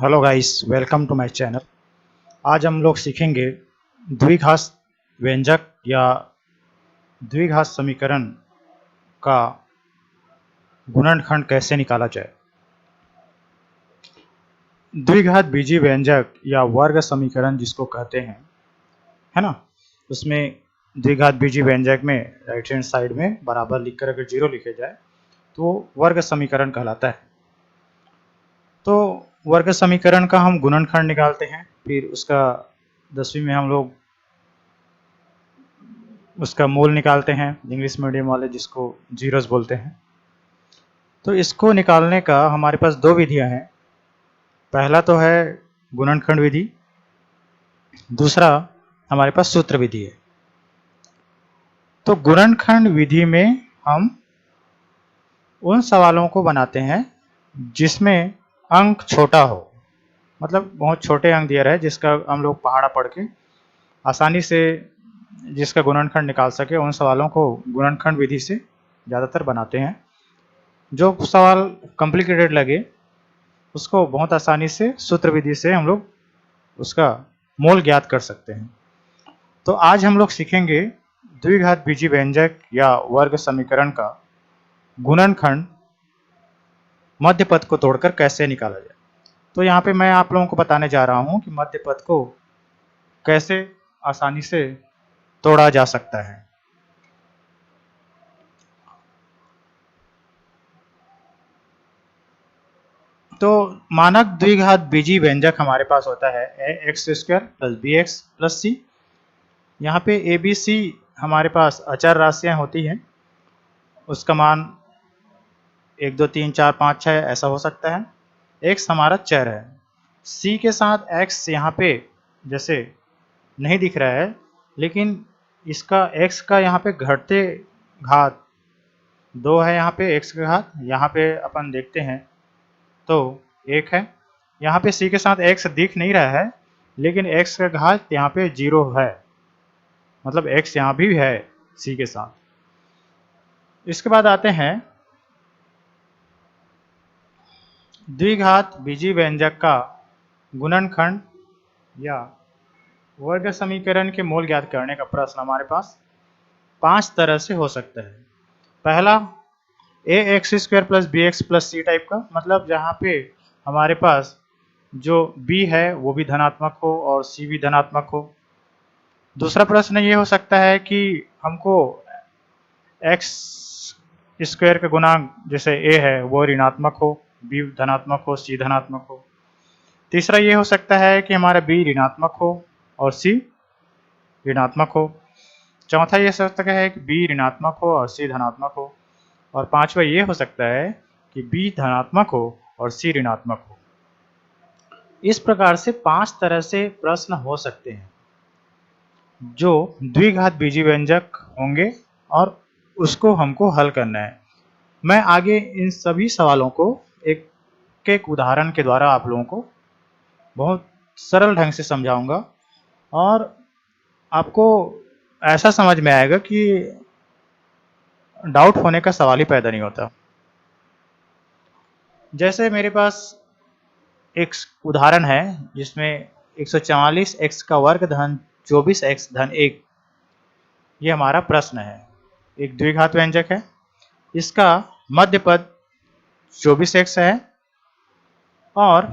Hello guys, welcome to my channel. आज हम लोग सीखेंगे द्विघात व्यंजक या द्विघात समीकरण का गुणनखंड कैसे निकाला जाए। द्विघात बीजीय व्यंजक या वर्ग समीकरण जिसको कहते हैं, है ना। उसमें द्विघात बीजीय व्यंजक में राइट हैंड साइड में बराबर लिखकर अगर जीरो लिखे जाए तो वर्ग समीकरण कहलाता है। तो वर्ग समीकरण का हम गुणनखंड निकालते हैं, फिर उसका 10वीं में हम लोग उसका मूल निकालते हैं, इंग्लिश मीडियम वाले जिसको जीरोस बोलते हैं। तो इसको निकालने का हमारे पास दो विधियां हैं। पहला तो है गुणनखंड विधि, दूसरा हमारे पास सूत्र विधि है। तो गुणनखंड विधि में हम उन सवालों को बनाते हैं जिसमें अंक छोटा हो, मतलब बहुत छोटे अंक दिया रहे, जिसका हम लोग पहाड़ा पढ़ के आसानी से जिसका गुणनखंड निकाल सके, उन सवालों को गुणनखंड विधि से ज़्यादातर बनाते हैं। जो सवाल कॉम्प्लिकेटेड लगे उसको बहुत आसानी से सूत्र विधि से हम लोग उसका मोल ज्ञात कर सकते हैं। तो आज हम लोग सीखेंगे द्विघात बीजीय व्यंजक या वर्ग समीकरण का गुणनखंड मध्य पद को तोड़कर कैसे निकाला जाए। तो यहाँ पे मैं आप लोगों को बताने जा रहा हूँ कि मध्य पद को कैसे आसानी से तोड़ा जा सकता है। तो मानक द्विघात बीजीय व्यंजक हमारे पास होता है X square plus B X plus C. यहाँ पे ए बी सी हमारे पास अचर राशियां होती हैं, उसका मान 1 2 3 4 5 6 ऐसा हो सकता है। एक्स हमारा चर है, सी के साथ एक्स यहाँ पे जैसे नहीं दिख रहा है, लेकिन इसका एक्स का यहाँ पे घटते घात 2 है, यहाँ पे एक्स का घात यहाँ पे अपन देखते हैं तो 1 है। यहाँ पे सी के साथ एक्स दिख नहीं रहा है, लेकिन एक्स का घात यहाँ पे 0 है, मतलब एक्स यहाँ भी है सी के साथ। इसके बाद आते हैं द्विघात बीजीय व्यंजक का गुणनखंड या वर्ग समीकरण के मूल ज्ञात करने का प्रश्न हमारे पास 5 तरह से हो सकता है। पहला A X square plus B X plus C type का, मतलब जहाँ पे हमारे पास जो b है वो भी धनात्मक हो और c भी धनात्मक हो। दूसरा प्रश्न ये हो सकता है कि हमको x स्क्वायर का गुणांक जैसे a है वो ऋणात्मक हो, b धनात्मक हो, c धनात्मक हो। तीसरा ये हो सकता है कि हमारा b ऋणात्मक हो और c ऋणात्मक हो। चौथा ये हो सकता है कि b ऋणात्मक हो और c धनात्मक हो। और पांचवा ये हो सकता है कि b धनात्मक हो और c ऋणात्मक हो। इस प्रकार से 5 तरह से प्रश्न हो सकते हैं जो द्विघात बीजीय व्यंजक होंगे और उसको हमको हल करना है। मैं आगे इन सभी सवालों को एक एक उदाहरण के द्वारा आप लोगों को बहुत सरल ढंग से समझाऊंगा और आपको ऐसा समझ में आएगा कि डाउट होने का सवाल ही पैदा नहीं होता। जैसे मेरे पास एक उदाहरण है जिसमें 144 एक्स का वर्ग धन 24 एक्स धन 1, ये हमारा प्रश्न है। एक द्विघात व्यंजक है, इसका मध्य पद 24 एक्स है और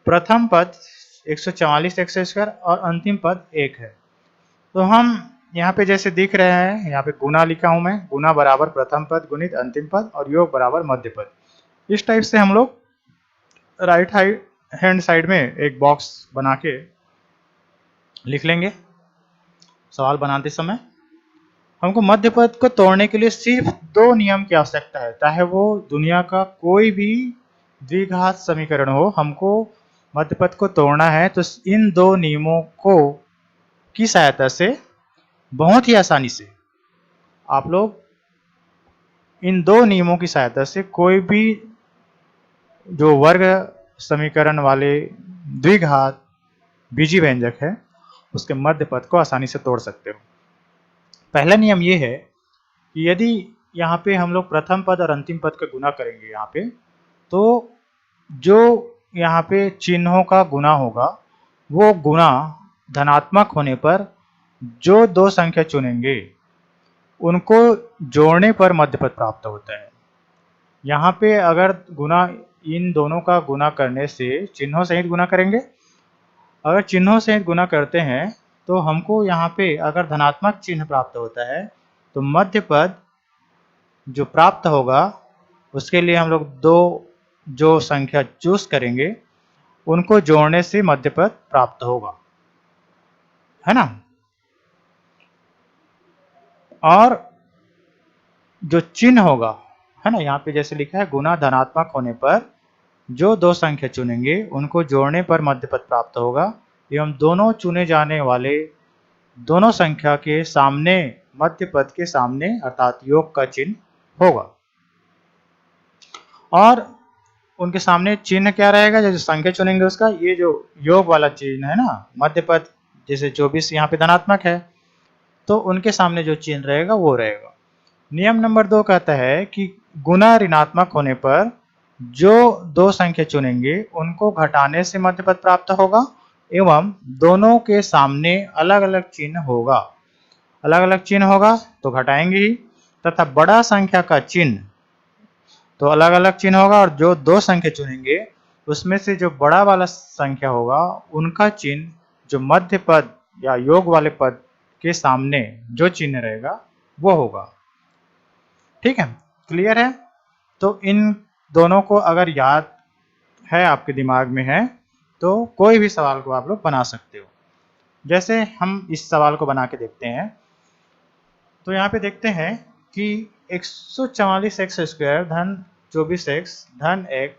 प्रथम पद 144 एक्स स्क्वायर और अंतिम पद 1 है। तो हम यहाँ पे जैसे दिख रहे हैं, यहाँ पे गुना लिखा हूं मैं, गुना बराबर प्रथम पद गुणित अंतिम पद और योग बराबर मध्य पद। इस टाइप से हम लोग राइट हैंड साइड में एक बॉक्स बना के लिख लेंगे। सवाल बनाते समय हमको मध्य पद को तोड़ने के लिए सिर्फ 2 नियम की आवश्यकता है, चाहे वो दुनिया का कोई भी द्विघात समीकरण हो, हमको मध्य पद को तोड़ना है। तो इन 2 नियमों को की सहायता से बहुत ही आसानी से आप लोग इन 2 नियमों की सहायता से कोई भी जो वर्ग समीकरण वाले द्विघात बीजीय व्यंजक है उसके मध्य पद को आसानी से तोड़ सकते हो। पहला नियम ये है कि यदि यहाँ पे हम लोग प्रथम पद और अंतिम पद का गुना करेंगे यहाँ पे, तो जो यहाँ पे चिन्हों का गुना होगा, वो गुना धनात्मक होने पर जो दो संख्या चुनेंगे उनको जोड़ने पर मध्य पद प्राप्त होता है। यहाँ पे अगर गुना इन दोनों का गुना करने से चिन्हों सहित गुना करेंगे, अगर चिन्हों सहित गुना करते हैं तो हमको यहाँ पे अगर धनात्मक चिन्ह प्राप्त होता है तो मध्य पद जो प्राप्त होगा उसके लिए हम लोग दो जो संख्या चूज करेंगे उनको जोड़ने से मध्य पद प्राप्त होगा, है ना। और जो चिन्ह होगा, है ना, यहाँ पे जैसे लिखा है गुना धनात्मक होने पर जो दो संख्या चुनेंगे उनको जोड़ने पर मध्य पद प्राप्त होगा, एवं दोनों चुने जाने वाले दोनों संख्या के सामने मध्य पद के सामने अर्थात योग का चिन्ह होगा। और उनके सामने चिन्ह क्या रहेगा, जो संख्या चुनेंगे उसका ये जो योग वाला चिन्ह है ना मध्य पद, जैसे 24 यहाँ पे धनात्मक है तो उनके सामने जो चिन्ह रहेगा वो रहेगा। नियम नंबर 2 कहता है कि गुना ऋणात्मक होने पर जो दो संख्या चुनेंगे उनको घटाने से मध्य पद प्राप्त होगा एवं दोनों के सामने अलग अलग चिन्ह होगा। अलग अलग चिन्ह होगा तो घटाएंगे ही, तथा बड़ा संख्या का चिन्ह तो अलग अलग चिन्ह होगा, और जो दो संख्या चुनेंगे उसमें से जो बड़ा वाला संख्या होगा उनका चिन्ह जो मध्य पद या योग वाले पद के सामने जो चिन्ह रहेगा वो होगा। ठीक है, क्लियर है। तो इन दोनों को अगर याद है, आपके दिमाग में है, तो कोई भी सवाल को आप लोग बना सकते हो। जैसे हम इस सवाल को बना के देखते हैं, तो यहाँ पे देखते हैं कि 144x स्क्वायर धन 24x धन 1,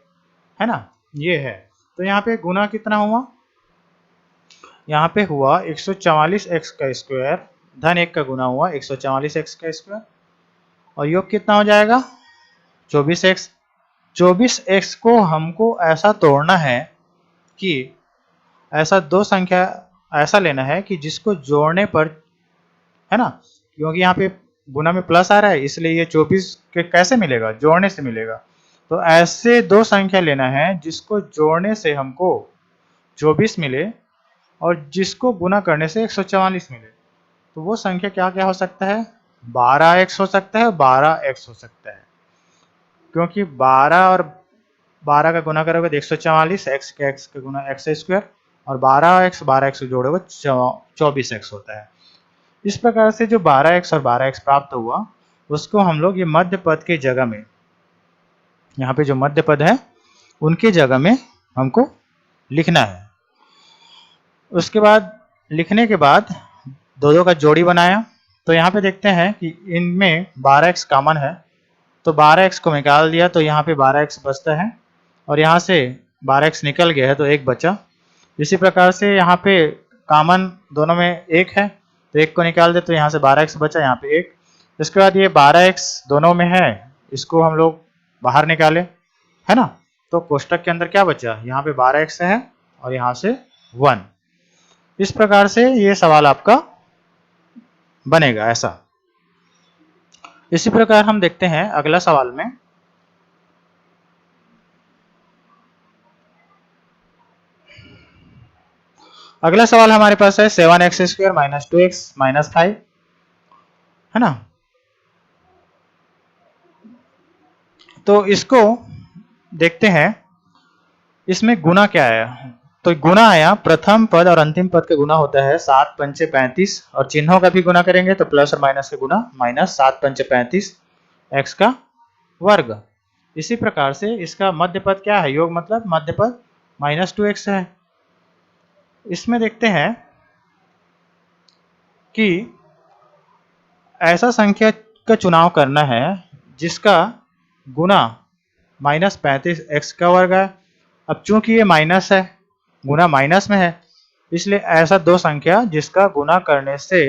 है ना, ये है। तो यहाँ पे गुना कितना हुआ, यहाँ पे हुआ 144x का स्क्वायर धन 1 का गुना हुआ 144x का स्क्वायर, और योग कितना हो जाएगा 24x। 24x को हमको ऐसा तोड़ना है कि ऐसा दो संख्या ऐसा लेना है कि जिसको जोड़ने पर, है ना, क्योंकि यहाँ पे गुना में प्लस आ रहा है इसलिए ये 24 के कैसे मिलेगा, जोड़ने से मिलेगा। तो ऐसे दो संख्या लेना है जिसको जोड़ने से हमको 24 मिले और जिसको गुना करने से 144 मिले। तो वो संख्या क्या क्या हो सकता है, 12x हो सकता है, 12x हो सकता है, क्योंकि 12 और 12 का गुना करोगे तो 144, x का गुना x स्क्वायर, और 12x जोड़ोगे 24x होता है। इस प्रकार से जो 12x और 12x प्राप्त हुआ उसको हम लोग ये मध्य पद के जगह में, यहाँ पे जो मध्य पद है उनके जगह में हमको लिखना है। उसके बाद लिखने के बाद दो का जोड़ी बनाया, तो यहाँ पे देखते हैं कि इनमें 12x कॉमन है, तो 12x को निकाल दिया तो यहाँ पे 12x बचता है, और यहाँ से 12x निकल गया है तो 1 बचा। इसी प्रकार से यहाँ पे कॉमन दोनों में 1 है, तो 1 को निकाल दे तो यहाँ से 12x बचा, यहाँ पे 1। इसके बाद ये 12x दोनों में है, इसको हम लोग बाहर निकाले, है ना, तो कोष्टक के अंदर क्या बचा, यहाँ पे 12x है और यहाँ से 1। इस प्रकार से ये सवाल आपका बनेगा ऐसा। इसी प्रकार हम देखते हैं अगला सवाल में। अगला सवाल हमारे पास है 7x square minus 2x minus 5, है ना। तो इसको देखते हैं, इसमें गुना क्या आया। तो गुना आया, प्रथम पद और अंतिम पद का गुना होता है 7 पंचे 35, और चिन्हों का भी गुना करेंगे तो प्लस और माइनस का गुना, माइनस 7 पंचे 35 x का वर्ग। इसी प्रकार से इसका मध्य पद क्या है, योग मतलब मध्य पद माइनस 2x है। इसमें देखते हैं कि ऐसा संख्या का चुनाव करना है जिसका गुना माइनस 35 x का वर्ग है। अब चूंकि ये माइनस है, गुना माइनस में है, इसलिए ऐसा दो संख्या जिसका गुना करने से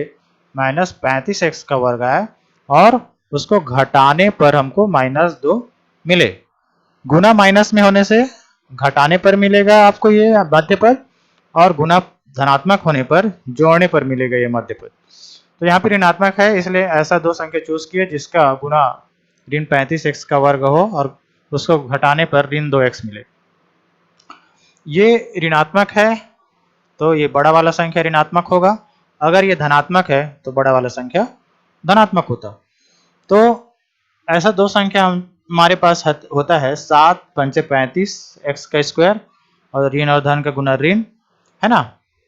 माइनस 35 x का वर्ग आए और उसको घटाने पर हमको माइनस 2 मिले। गुना माइनस में होने से घटाने पर मिलेगा आपको ये मध्य पद, और गुना धनात्मक होने पर जोड़ने पर मिलेगा ये मध्य पद। तो यहाँ पे ऋणात्मक है, इसलिए ऐसा दो संख्या चूज किए जिसका गुना ऋण 35x का वर्ग हो और उसको घटाने पर ऋण 2x मिले। ये ऋणात्मक है तो ये बड़ा वाला संख्या ऋणात्मक होगा, अगर ये धनात्मक है तो बड़ा वाला संख्या धनात्मक होता। तो ऐसा दो संख्या हमारे पास होता है 7 पंचे 35 x का स्क्वायर और ऋण और धन का गुना ऋण, है ना।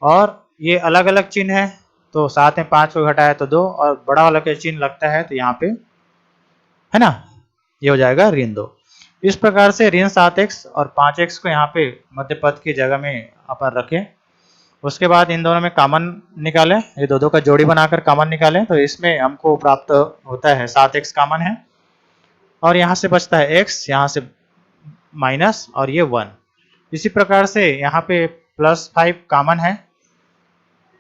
और ये अलग अलग चिन्ह है, तो 7 में 5 को घटाया तो 2 और बड़ा वाला का चिन्ह लगता है तो यहाँ पे, है ना, ये हो जाएगा ऋण 2। इस प्रकार से ऋण 7x और 5x को यहाँ पे मध्य पद की जगह में अपन रखें। उसके बाद इन दोनों में कॉमन निकालें, ये दो का जोड़ी बनाकर कॉमन निकालें, तो इसमें हमको प्राप्त होता है 7x कॉमन है और यहाँ से बचता है x, यहाँ से माइनस और ये 1। इसी प्रकार से यहाँ पे +5 कॉमन है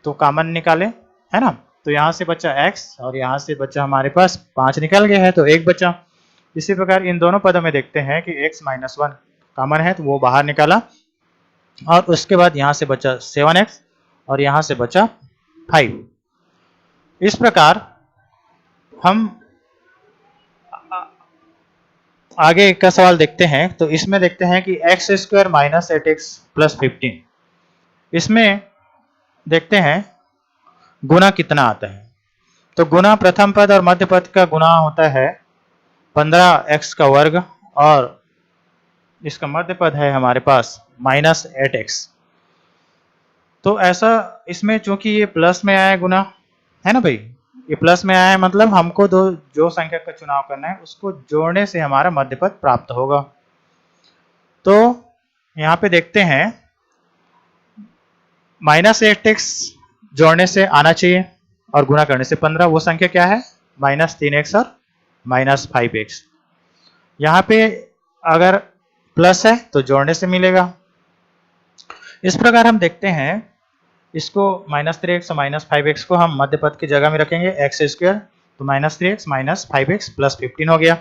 तो कॉमन निकालें, है ना। तो यहाँ से बचा x और यहाँ से बचा हमारे पास 5 निकल गया है तो 1 बचा। इसी प्रकार इन दोनों पदों में देखते हैं कि x - 1 कॉमन है तो वो बाहर निकाला और उसके बाद यहाँ से बचा 7x और यहाँ से बचा 5। इस प्रकार हम आगे का सवाल देखते हैं, तो इसमें देखते हैं कि x² - 8x + 15, इसमें देखते हैं गुना कितना आता है। तो गुना प्रथम पद और मध्य पद का गुना होता है 15x का वर्ग और इसका मध्य पद है हमारे पास -8x। तो ऐसा इसमें चूंकि ये प्लस में आया है गुना, है ना भाई, ये प्लस में आया है मतलब हमको जो संख्या का चुनाव करना है उसको जोड़ने से हमारा मध्य पद प्राप्त होगा। तो यहाँ पे देखते हैं -8x जोड़ने से आना चाहिए और गुणा करने से 15, वो संख्या क्या है -3x और -5x। यहाँ पे अगर प्लस है तो जोड़ने से मिलेगा। इस प्रकार हम देखते हैं इसको -3x और -5x को हम मध्य पद की जगह में रखेंगे x², तो -3x - 5x + 15 हो गया।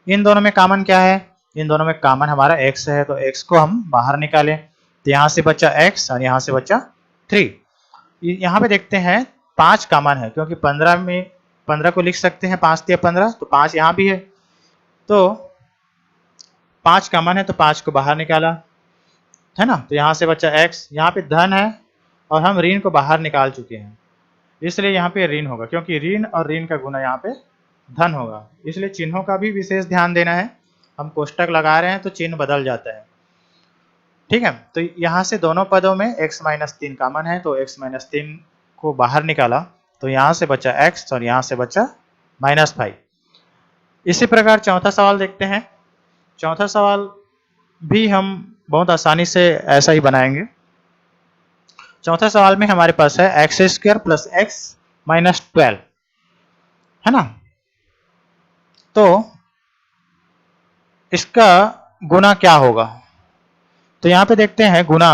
इन दोनों में कॉमन क्या है, इन दोनों में कॉमन हमारा x है तो x को हम बाहर निकालें, तो यहाँ से बचा x और यहाँ से बचा 3। यहाँ पे देखते हैं 5 कॉमन है क्योंकि 15 में 15 को लिख सकते हैं 5 × 15, तो 5 यहाँ भी है, तो 5 कॉमन है तो 5 को बाहर निकाला, है ना। तो यहाँ से बचा x, यहाँ पे धन है और हम ऋण को बाहर निकाल चुके हैं इसलिए यहाँ पे ऋण होगा, क्योंकि ऋण और ऋण का गुना यहाँ पे धन होगा, इसलिए चिन्हों का भी विशेष ध्यान देना है। हम कोष्टक लगा रहे हैं तो चिन्ह बदल जाता है, ठीक है। तो यहाँ से दोनों पदों में x - 3 कॉमन है तो x - 3 को बाहर निकाला, तो यहाँ से बचा x और यहाँ से बचा -5। इसी प्रकार चौथा सवाल देखते हैं। चौथा सवाल भी हम बहुत आसानी से ऐसा ही बनाएंगे। चौथा सवाल में हमारे पास है x² + x - 12, है ना। तो इसका गुना क्या होगा, तो यहाँ पे देखते हैं गुना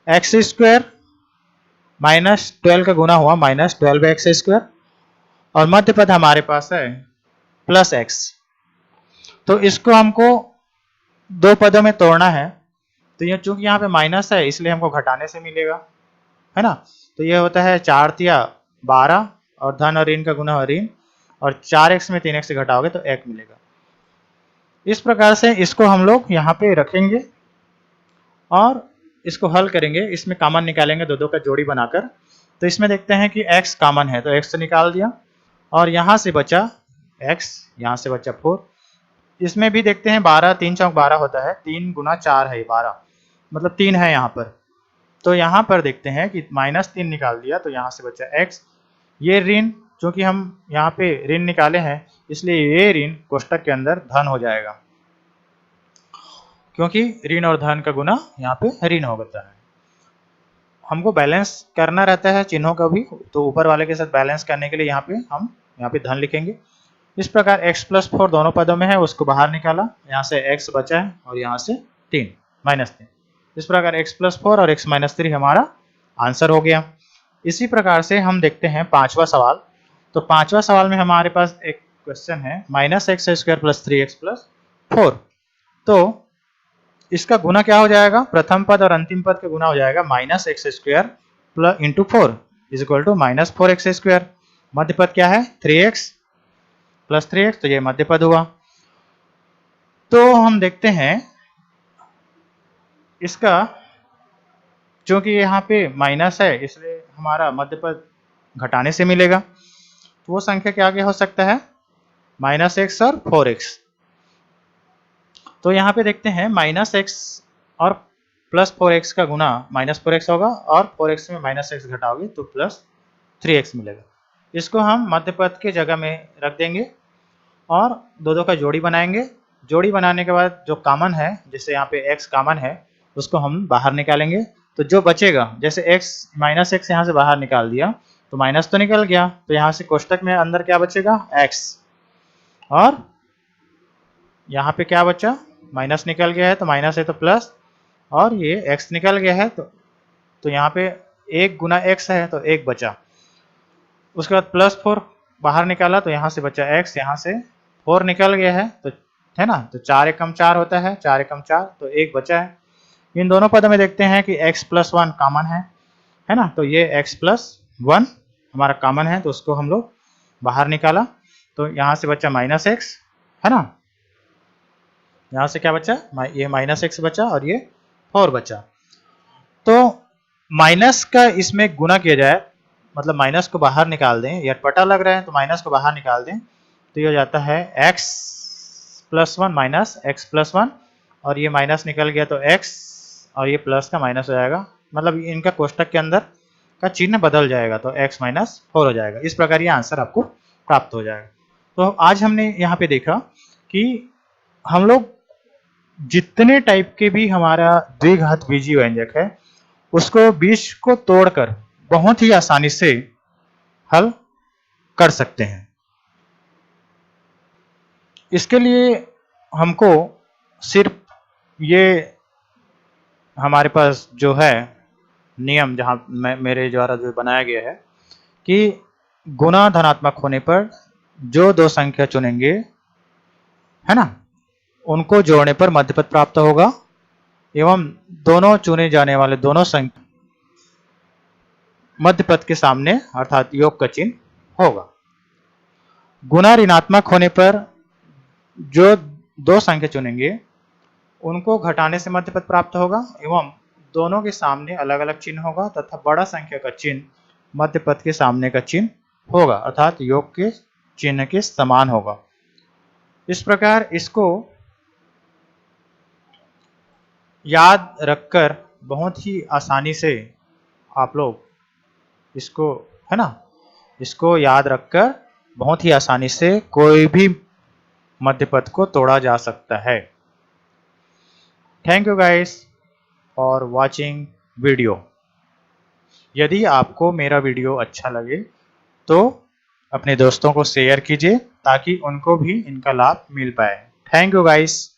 x² -12 का गुना हुआ -12x² और मध्य पद हमारे पास है +x। तो इसको हमको दो पदों में तोड़ना है, तो ये चूंकि यहाँ पे माइनस है इसलिए हमको घटाने से मिलेगा, है ना। तो ये होता है 4 × 12 और धन और ऋण का गुना और ऋण, और 4x में 3x से घटाओगे तो 1 मिलेगा। इस प्रकार से इसको हम लोग यहाँ पे रखेंगे और इसको हल करेंगे, इसमें कॉमन निकालेंगे दो का जोड़ी बनाकर। तो इसमें देखते हैं कि x कॉमन है तो x से निकाल दिया और यहाँ से बचा x, यहाँ से बचा 4। इसमें भी देखते हैं 12 3 चौक 12 होता है, 3 × 4 है 12, मतलब 3 है यहाँ पर। तो यहाँ पर देखते हैं कि -3 निकाल दिया तो यहाँ से बचा x, ये ऋण, चूंकि हम यहाँ पे ऋण निकाले हैं इसलिए ये ऋण कोष्टक के अंदर धन हो जाएगा, क्योंकि ऋण और धन का गुना यहाँ पे ऋण होता है। हमको बैलेंस करना रहता है चिन्हों का भी, तो ऊपर वाले के साथ बैलेंस करने के लिए हम यहाँ पे धन लिखेंगे। इस प्रकार x + 4 दोनों पदों में है, उसको बाहर निकाला, यहाँ से x बचा है और यहाँ से 3 -3। इस प्रकार x + 4 और x - 3 हमारा आंसर हो गया। इसी प्रकार से हम देखते हैं पांचवा सवाल। तो पांचवा सवाल में हमारे पास एक क्वेश्चन है -x² + 3x + 4। तो इसका गुना क्या हो जाएगा, प्रथम पद और अंतिम पद का गुना हो जाएगा -x² × 4 = -4x²। मध्य पद क्या है 3x + 3x, तो ये मध्य पद हुआ। तो हम देखते हैं इसका क्योंकि यहाँ पे माइनस है इसलिए हमारा मध्य पद घटाने से मिलेगा, तो वो संख्या क्या आगे हो सकता है, -x और 4x। तो यहाँ पे देखते हैं -x और +4x का गुना -4x होगा और 4x में -x घटाओगे तो +3x मिलेगा। इसको हम मध्य पद के जगह में रख देंगे और दो का जोड़ी बनाएंगे। जोड़ी बनाने के बाद जो कॉमन है, जैसे यहाँ पे x कॉमन है, उसको हम बाहर निकालेंगे। तो जो बचेगा, जैसे -x यहाँ से बाहर निकाल दिया तो माइनस तो निकल गया, तो यहाँ से कोष्टक में अंदर क्या बचेगा, x, और यहाँ पे क्या बचा, माइनस निकल गया है तो माइनस है तो प्लस, और ये x निकल गया है तो यहाँ पे 1 गुना x है तो 1 बचा। उसके बाद +4 बाहर निकाला तो यहाँ से बचा x, यहाँ से 4 निकल गया है तो है ना, तो 4 एकम 4 होता है, 4 एकम 4 तो 1 बचा है। इन दोनों पदों में देखते हैं कि x + 1 कॉमन है ना, तो ये x + 1 हमारा कॉमन है तो उसको हम लोग बाहर निकाला तो यहाँ से बचा -x, है ना, यहाँ से क्या बचा, ये -x बचा और ये 4 बचा। तो माइनस का इसमें गुना किया जाए, मतलब माइनस को बाहर निकाल दें, या पटा लग रहा है तो माइनस को बाहर निकाल दें तो ये हो जाता है x + 1 - x + 1, और ये माइनस निकल गया तो x और ये प्लस का माइनस हो जाएगा, मतलब इनका कोष्टक के अंदर का चिन्ह बदल जाएगा तो x - 4 हो जाएगा। इस प्रकार ये आंसर आपको प्राप्त हो जाएगा। तो आज हमने यहाँ पे देखा कि हम लोग जितने टाइप के भी हमारा द्विघात बीजीय व्यंजक है उसको बीज को तोड़कर बहुत ही आसानी से हल कर सकते हैं। इसके लिए हमको सिर्फ ये हमारे पास जो है नियम, जहां मेरे द्वारा जो बनाया गया है कि गुना धनात्मक होने पर जो दो संख्या चुनेंगे, है ना, उनको जोड़ने पर मध्य पद प्राप्त होगा, एवं दोनों चुने जाने वाले दोनों संख्या मध्य पद के सामने अर्थात योग का चिन्ह होगा। गुना ऋणात्मक होने पर जो दो संख्या चुनेंगे उनको घटाने से मध्य पद प्राप्त होगा, एवं दोनों के सामने अलग अलग चिन्ह होगा तथा बड़ा संख्या का चिन्ह मध्य पद के सामने का चिन्ह होगा, अर्थात योग के चिन्ह के समान होगा। इस प्रकार इसको याद रखकर बहुत ही आसानी से आप लोग इसको, है ना, इसको याद रखकर बहुत ही आसानी से कोई भी मध्य पद को तोड़ा जा सकता है। Thank you guys for watching video. यदि आपको मेरा वीडियो अच्छा लगे तो अपने दोस्तों को शेयर कीजिए ताकि उनको भी इनका लाभ मिल पाए। Thank you guys.